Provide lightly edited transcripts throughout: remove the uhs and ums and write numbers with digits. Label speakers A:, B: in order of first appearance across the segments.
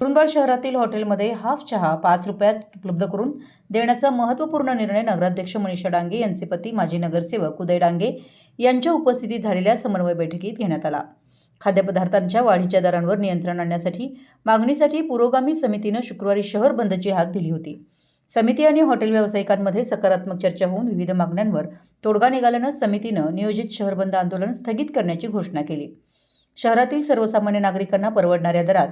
A: कुरुंदवाड शहरातील हॉटेलमध्ये हाफ चहा 5 रुपयात उपलब्ध करून देण्याचा महत्त्वपूर्ण निर्णय नगराध्यक्ष मनीषा डांगे यांचे पती माजी नगरसेवक उदय डांगे यांच्या उपस्थितीत झालेल्या समन्वय बैठकीत घेण्यात आला। खाद्यपदार्थांच्या वाढीच्या दरांवर नियंत्रण आणण्यासाठी मागणीसाठी पुरोगामी समितीने शुक्रवारी शहर बंदची हाक दिली होती। समिती आणि हॉटेल व्यावसायिकांमध्ये सकारात्मक चर्चा होऊन विविध मागण्यांवर तोडगा निघाल्याने समितीने नियोजित शहर बंद आंदोलन स्थगित करण्याची घोषणा केली। शहरातील सर्वसामान्य नागरिकांना परवडणाऱ्या दरात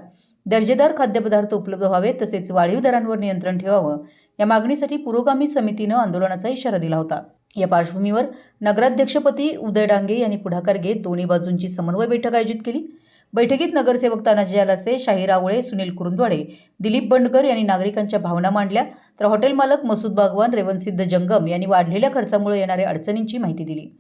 A: दर्जेदार खाद्यपदार्थ उपलब्ध व्हावेत तसेच वाढीव दरांवर नियंत्रण ठेवावं या मागणीसाठी पुरोगामी समितीने आंदोलनाचा इशारा दिला होता। या पार्श्वभूमीवर नगराध्यक्षपती उदय डांगे यांनी पुढाकार घेत दोन्ही बाजूंची समन्वय बैठक आयोजित केली। बैठकीत नगरसेवक तानाजी आलासे, शाहीर आवळे, सुनील कुरुंदवाडे, दिलीप बंडकर यांनी नागरिकांच्या भावना मांडल्या, तर हॉटेल मालक मसूद बागवान, रेवणसिद्ध जंगम यांनी वाढलेल्या खर्चामुळे येणाऱ्या अडचणींची माहिती दिली।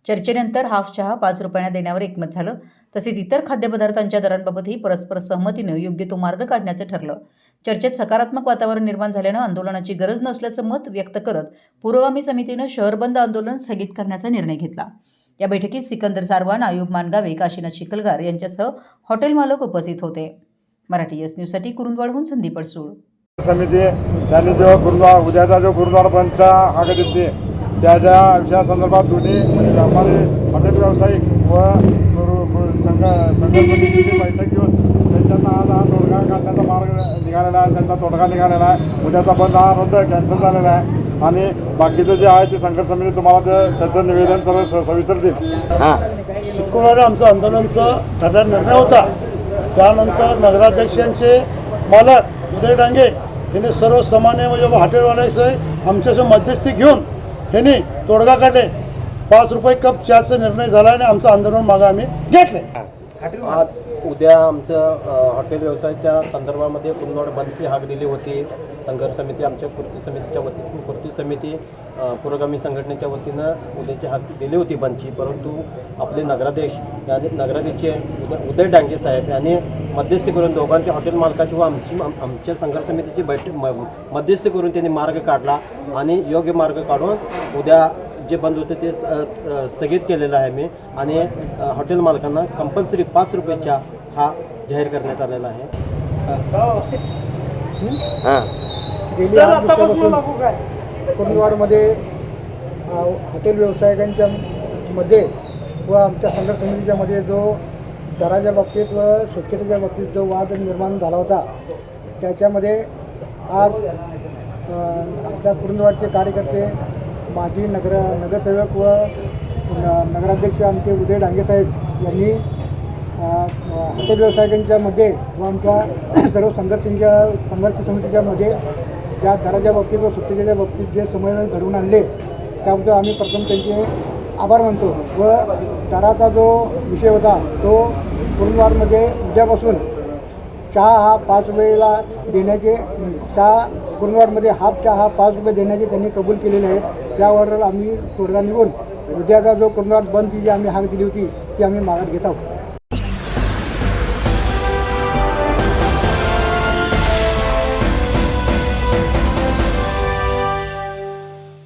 A: चर्चेनंतर हाफ चहा 5 रुपयांना देण्यावर एकमत झालं। तसेच इतर खाद्यपदार्थांच्या दरांबाबतही परस्पर सहमतीने योग्य तो मार्ग काढण्याचं ठरलं। चर्चेत सकारात्मक वातावरण निर्माण झाल्यानं आंदोलनाची गरज नसल्याचं मत व्यक्त करत पुरोगामी समितीनं शहर बंद आंदोलन स्थगित करण्याचा निर्णय घेतला। या बैठकीत सिकंदर सारवान, आयुब मानगावे, काशीनाथ शिकलगार यांच्यासह हॉटेल मालक उपस्थित होते। मराठी एस न्यूजसाठी कुरुंदवाडहून संदीप अडसूळ।
B: समिती त्यांनी जो कुरुंदवाड उद्याचा जो कुरुंदवाड बंदचा हाक दिली त्याच्या विषयासंदर्भात दोन्ही व्यापारी, हॉटेल व्यावसायिक व संघटनेची बैठक घेऊन त्यांच्यात आज हा तोडगा काढण्याचा मार्ग निघालेला आहे। त्यांचा तोडगा निघालेला आहे। उद्याचा बंद हा रद्द कॅन्सल झालेला आहे आणि बाकीचं जे आहे ते संघर्ष समिती तुम्हाला त्याचं निवेदन सर्व सविस्तर देईल।
C: शुक्रवारी आमचं आंदोलनाचा ठरलेला निर्णय होता। त्यानंतर नगराध्यक्षांचे मालक उदय डांगे यांनी सर्वसामान्य म्हणजे हॉटेलवाल्यासह आमच्याशी मध्यस्थी घेऊन यांनी तोडगा काढले। 5 रुपये कप चहाचा निर्णय झाला आणि आमचं आंदोलन मागे आम्ही घेतले।
D: आज उद्या आमचं हॉटेल व्यवसायाच्या संदर्भामध्ये कुरुंदवाड बंदची हाक दिली होती। संघर्ष समिती आमच्या कृती समिती पुरोगामी संघटनेच्या वतीनं उद्याची हाक दिली होती बंदची, परंतु आपले नगराध्यक्ष उदय डांगे साहेब यांनी मध्यस्थी करून दोघांच्या हॉटेल मालकाची व आमच्या संघर्ष समितीची बैठक मध्यस्थी करून त्यांनी मार्ग काढला आणि योग्य मार्ग काढून उद्या जे बंद होते ते स्थगित केलेलं आहे मी आणि हॉटेल मालकांना कंपल्सरी 5 रुपयाचा हा जाहीर करण्यात आलेला आहे।
C: गेली 8 दिवसापासून कुरुंदवाडमध्ये हॉटेल व्यावसायिकांच्या मध्ये व आमच्या संघर्ष समितीच्या मध्ये जो दराच्या बाबतीत व स्वच्छतेच्या बाबतीत जो वाद निर्माण झाला होता त्याच्यामध्ये आज आमच्या कुरुंदवाडचे कार्यकर्ते, माजी नगरसेवक व नगराध्यक्ष आमचे उदय डांगे साहेब यांनी हॉटेल व्यावसायिकांच्या मध्ये व आमच्या सर्व संघर्ष समितीच्या मध्ये ज्या दराच्या बाबतीत व स्वच्छतेच्या बाबतीत जे समन्वय घडवून आणले त्याबद्दल आम्ही प्रथम त्यांचे आभार मानतो। व दराचा जो विषय होता तो कुरुंदवाडमध्ये उद्यापासून चहा हा 5 रुपयाला देण्याचे कुरुंदवाडमध्ये हाफ चहा 5 रुपये देण्याचे त्यांनी कबूल केलेले आहे। त्यावर आम्ही तोडगा निघून उद्याचा जो कुरुंदवाड बंदची जी आम्ही हाक दिली होती ती आम्ही माघार घेत आहोत।